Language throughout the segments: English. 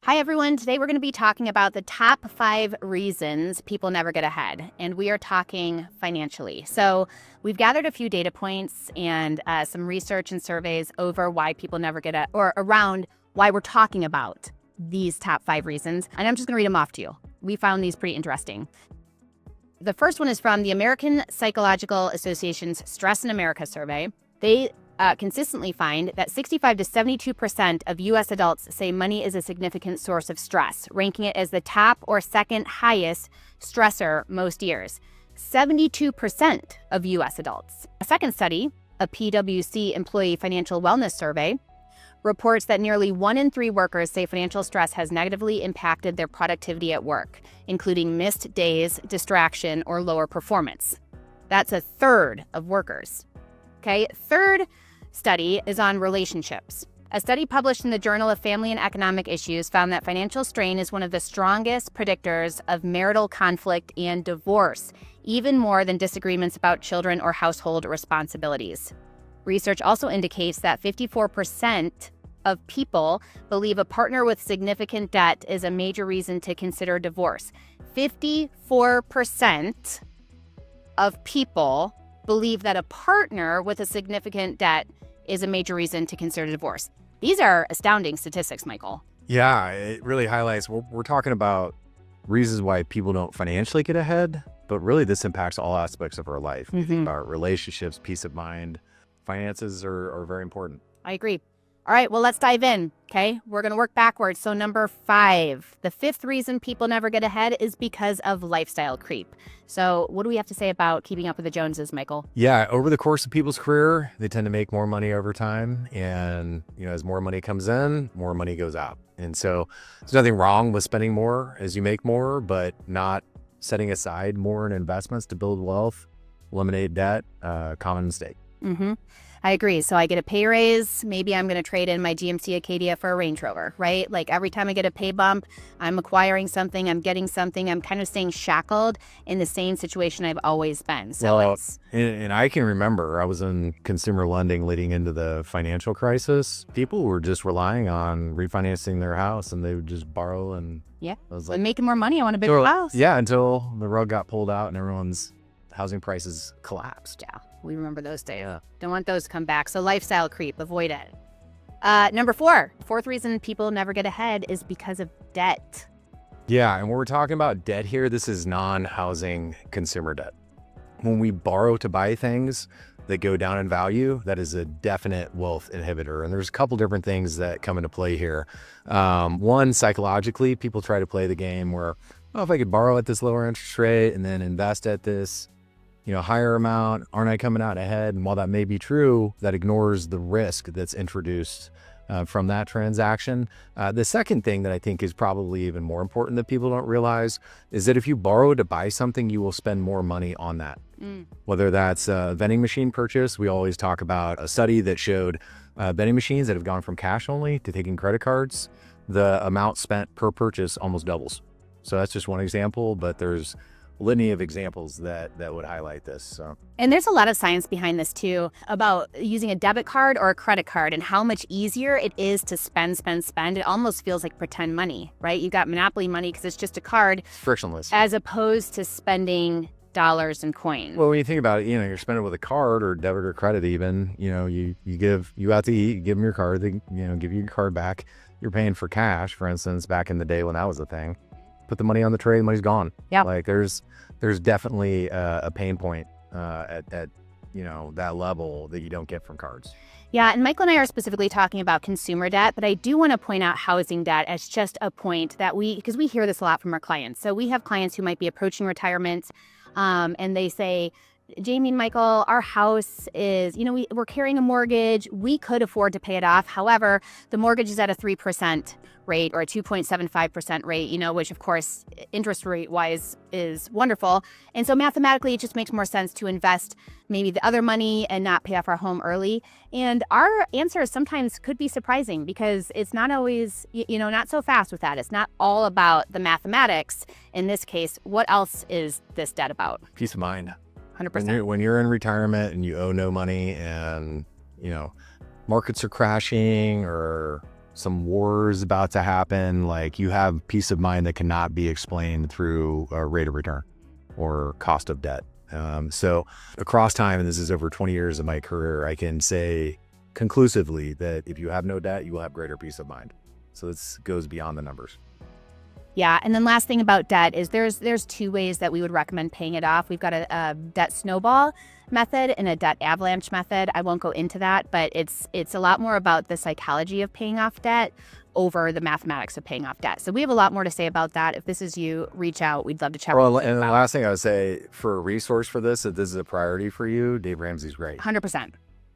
Hi, everyone. Today we're going to be talking about the top 5 reasons people never get ahead, and we are talking financially. So, we've gathered a few data points and some research and surveys over why people never get ahead, or around why we're talking about these top 5 reasons. And I'm just going to read them off to you. We found these pretty interesting. The first one is from the American Psychological Association's Stress in America survey. They consistently find that 65 to 72% of U.S. adults say money is a significant source of stress, ranking it as the top or second highest stressor most years. 72% of U.S. adults. A second study, a PwC employee financial wellness survey, reports that nearly 1 in 3 workers say financial stress has negatively impacted their productivity at work, including missed days, distraction, or lower performance. That's a third of workers. Okay, third study is on relationships. A study published in the Journal of Family and Economic Issues found that financial strain is one of the strongest predictors of marital conflict and divorce, even more than disagreements about children or household responsibilities. Research also indicates that 54% of people believe a partner with significant debt is a major reason to consider divorce. 54% of people believe that a partner with a significant debt is a major reason to consider divorce. These are astounding statistics, Michael. Yeah, it really highlights, we're talking about reasons why people don't financially get ahead, but really this impacts all aspects of our life. Our relationships, peace of mind, finances are very important. I agree. All right, well, let's dive in, okay? We're going to work backwards. So number 5, the 5th reason people never get ahead is because of lifestyle creep. So what do we have to say about keeping up with the Joneses, Michael? Yeah, over the course of people's career, they tend to make more money over time. And, as more money comes in, more money goes out. And so there's nothing wrong with spending more as you make more, but not setting aside more in investments to build wealth, eliminate debt, common mistake. I agree. So I get a pay raise. Maybe I'm going to trade in my GMC Acadia for a Range Rover, right? Like every time I get a pay bump, I'm acquiring something, I'm getting something. I'm kind of staying shackled in the same situation I've always been. So and I can remember I was in consumer lending leading into the financial crisis. People were just relying on refinancing their house and they would just borrow. And yeah, I was like, making more money. I want a bigger house. Yeah, until the rug got pulled out and everyone's housing prices collapsed. Yeah. We remember those days. Yeah. Don't want those to come back. So lifestyle creep, avoid it. Number 4, 4th reason people never get ahead is because of debt. Yeah, and when we're talking about debt here, this is non-housing consumer debt. When we borrow to buy things that go down in value, that is a definite wealth inhibitor. And there's a couple different things that come into play here. One, psychologically, people try to play the game where, if I could borrow at this lower interest rate and then invest at this higher amount, aren't I coming out ahead? And while that may be true, that ignores the risk that's introduced from that transaction. The second thing that I think is probably even more important that people don't realize is that if you borrow to buy something, you will spend more money on that. Whether that's a vending machine purchase, we always talk about a study that showed vending machines that have gone from cash only to taking credit cards, the amount spent per purchase almost doubles. So that's just one example, but there's litany of examples that would highlight this. So. And there's a lot of science behind this too, about using a debit card or a credit card and how much easier it is to spend. It almost feels like pretend money, right? You got Monopoly money because it's just a card. Frictionless. As opposed to spending dollars and coins. Well, when you think about it, you're spending with a card or debit or credit even, you out to eat, you give them your card, they, give you your card back. You're paying for cash, for instance, back in the day when that was a thing. Put the money on the tray, the money's gone. Yeah. Like there's definitely a pain point at that level that you don't get from cards. Yeah, and Michael and I are specifically talking about consumer debt, but I do want to point out housing debt as just a point that because we hear this a lot from our clients. So we have clients who might be approaching retirement, and they say, Jamie and Michael, our house is, we're carrying a mortgage. We could afford to pay it off. However, the mortgage is at a 3% rate or a 2.75% rate, which of course, interest rate wise is wonderful. And so mathematically, it just makes more sense to invest maybe the other money and not pay off our home early. And our answers sometimes could be surprising because it's not always, not so fast with that. It's not all about the mathematics. In this case, what else is this debt about? Peace of mind. 100%. When you're in retirement and you owe no money and, markets are crashing or some wars about to happen, like you have peace of mind that cannot be explained through a rate of return or cost of debt. So across time, and this is over 20 years of my career, I can say conclusively that if you have no debt, you will have greater peace of mind. So this goes beyond the numbers. Yeah. And then last thing about debt is there's two ways that we would recommend paying it off. We've got a debt snowball method and a debt avalanche method. I won't go into that, but it's a lot more about the psychology of paying off debt over the mathematics of paying off debt. So we have a lot more to say about that. If this is you, reach out. We'd love to chat. Well, and the last thing I would say for a resource for this, if this is a priority for you, Dave Ramsey's great. 100%.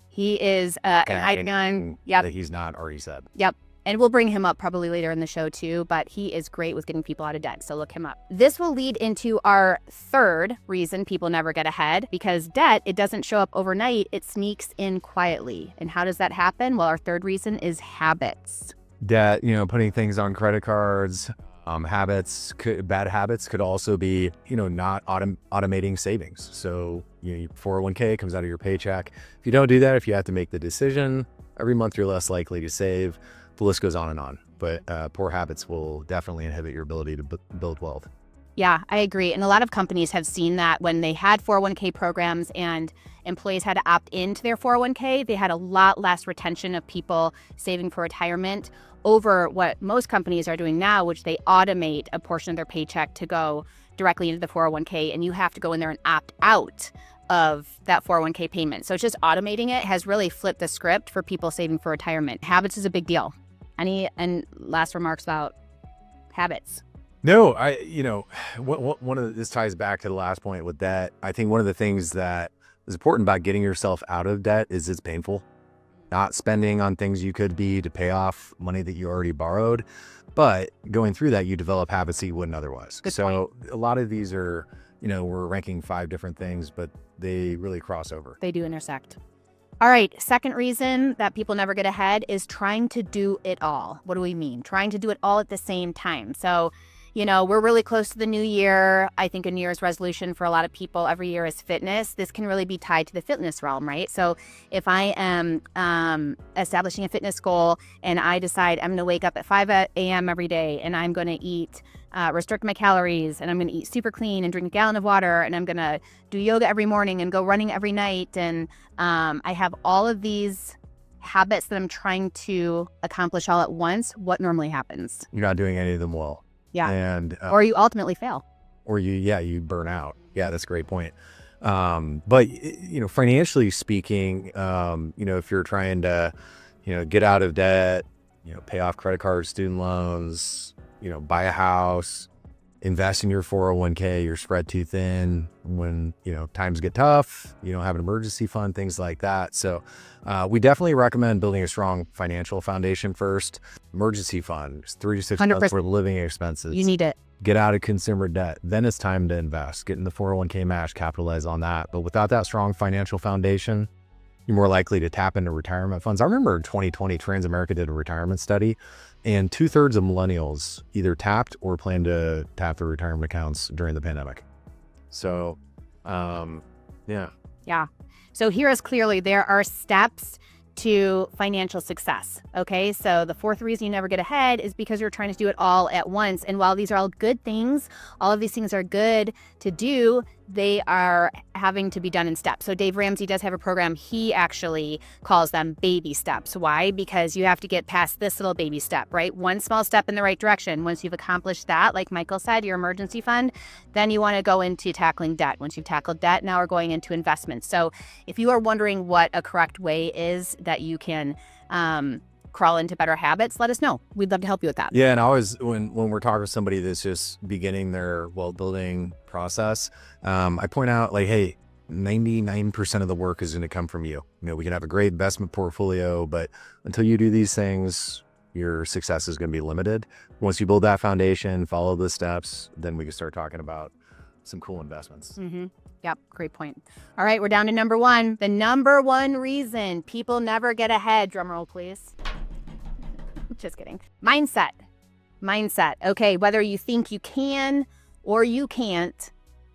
He is an icon. Yep. That he's not already said. Yep. And we'll bring him up probably later in the show too, but he is great with getting people out of debt. So look him up. This will lead into our third reason people never get ahead, because debt, it doesn't show up overnight. It sneaks in quietly. And how does that happen? Well, our third reason is habits. Debt, putting things on credit cards, bad habits could also be, not automating savings. So, your 401k comes out of your paycheck. If you don't do that, if you have to make the decision, every month you're less likely to save. The list goes on and on. But poor habits will definitely inhibit your ability to build wealth. Yeah, I agree. And a lot of companies have seen that when they had 401k programs and employees had to opt into their 401k, they had a lot less retention of people saving for retirement over what most companies are doing now, which they automate a portion of their paycheck to go directly into the 401k, and you have to go in there and opt out of that 401k payment. So it's just automating it has really flipped the script for people saving for retirement. Habits is a big deal. And last remarks about habits? No, this ties back to the last point with debt. I think one of the things that is important about getting yourself out of debt is it's painful. Not spending on things you could be to pay off money that you already borrowed. But going through that, you develop habits that you wouldn't otherwise. Good so point. A lot of these are, we're ranking 5 different things, but they really cross over. They do intersect. All right, second reason that people never get ahead is trying to do it all. What do we mean? Trying to do it all at the same time. So, we're really close to the new year. I think a New Year's resolution for a lot of people every year is fitness. This can really be tied to the fitness realm, right? So if I am establishing a fitness goal and I decide I'm going to wake up at 5 a.m. every day and I'm going to eat, restrict my calories, and I'm going to eat super clean and drink a gallon of water, and I'm going to do yoga every morning and go running every night. And I have all of these habits that I'm trying to accomplish all at once. What normally happens? You're not doing any of them well. Yeah. And or you ultimately fail. Or you burn out. Yeah, that's a great point. But financially speaking, if you're trying to, get out of debt, pay off credit cards, student loans, buy a house, invest in your 401k, you're spread too thin when, times get tough, you don't have an emergency fund, things like that. So we definitely recommend building a strong financial foundation first. Emergency fund, 3 to 6 months for living expenses. You need it. Get out of consumer debt. Then it's time to invest. Get in the 401k match, capitalize on that. But without that strong financial foundation, you're more likely to tap into retirement funds. I remember in 2020, Transamerica did a retirement study, and 2/3 of millennials either tapped or planned to tap their retirement accounts during the pandemic. So, yeah. Yeah. So here is clearly there are steps to financial success. Okay. So the fourth reason you never get ahead is because you're trying to do it all at once. And while these are all good things, all of these things are good to do, they are having to be done in steps. So Dave Ramsey does have a program. He actually calls them baby steps. Why? Because you have to get past this little baby step, right? One small step in the right direction. Once you've accomplished that, like Michael said, your emergency fund, then you want to go into tackling debt. Once you've tackled debt, now we're going into investments. So if you are wondering what a correct way is that you can crawl into better habits, let us know. We'd love to help you with that. Yeah, and I always, when we're talking to somebody that's just beginning their wealth building process, I point out like, hey, 99% of the work is going to come from you. We can have a great investment portfolio, but until you do these things, your success is going to be limited. Once you build that foundation, follow the steps, then we can start talking about some cool investments. Mm-hmm. Yep. Great point. All right. We're down to number one. The number one reason people never get ahead. Drum roll, please. Just kidding. Mindset. Okay. Whether you think you can or you can't,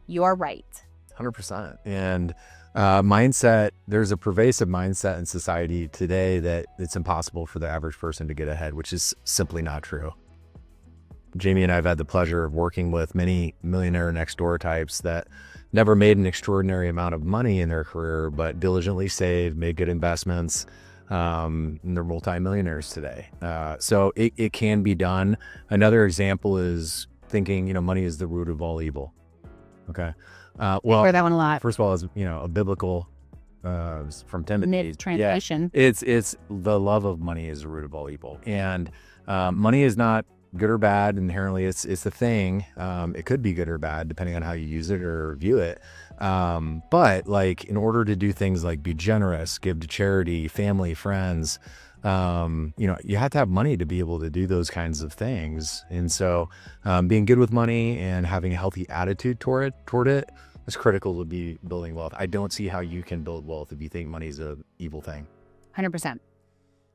you're right. 100%. And Mindset, there's a pervasive mindset in society today that it's impossible for the average person to get ahead, which is simply not true. Jamie and I have had the pleasure of working with many millionaire next door types that never made an extraordinary amount of money in their career, but diligently saved, made good investments, and they're multimillionaires today. So it can be done. Another example is thinking, money is the root of all evil. Okay. I hear that one a lot. First of all, it's, a biblical, from Timothy. Mid-translation. Yeah, it's the love of money is the root of all evil. And money is not good or bad. Inherently, it's a thing. It could be good or bad, depending on how you use it or view it. But like, in order to do things like be generous, give to charity, family, friends, you have to have money to be able to do those kinds of things. And so being good with money and having a healthy attitude toward it is critical to be building wealth. I don't see how you can build wealth if you think money is an evil thing. 100%.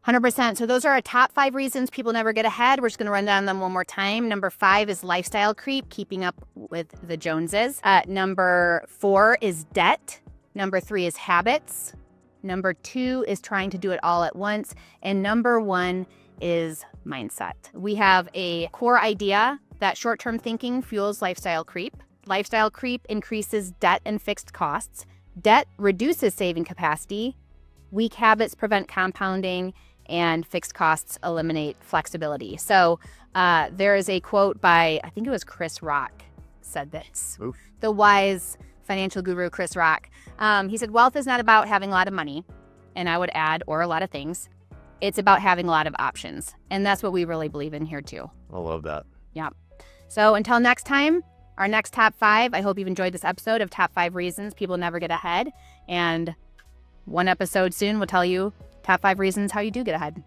100%. So those are our top 5 reasons people never get ahead. We're just going to run down them one more time. Number 5 is lifestyle creep, keeping up with the Joneses. Number 4 is debt. Number 3 is habits. Number 2 is trying to do it all at once. And number 1 is mindset. We have a core idea that short-term thinking fuels lifestyle creep. Lifestyle creep increases debt and fixed costs. Debt reduces saving capacity. Weak habits prevent compounding, and fixed costs eliminate flexibility. So there is a quote by, I think it was Chris Rock said this. Oof. The wise financial guru, Chris Rock. He said, wealth is not about having a lot of money, and I would add, or a lot of things. It's about having a lot of options. And that's what we really believe in here too. I love that. Yeah. So until next time, our next top 5, I hope you've enjoyed this episode of top 5 reasons people never get ahead. And one episode soon will tell you top 5 reasons how you do get ahead.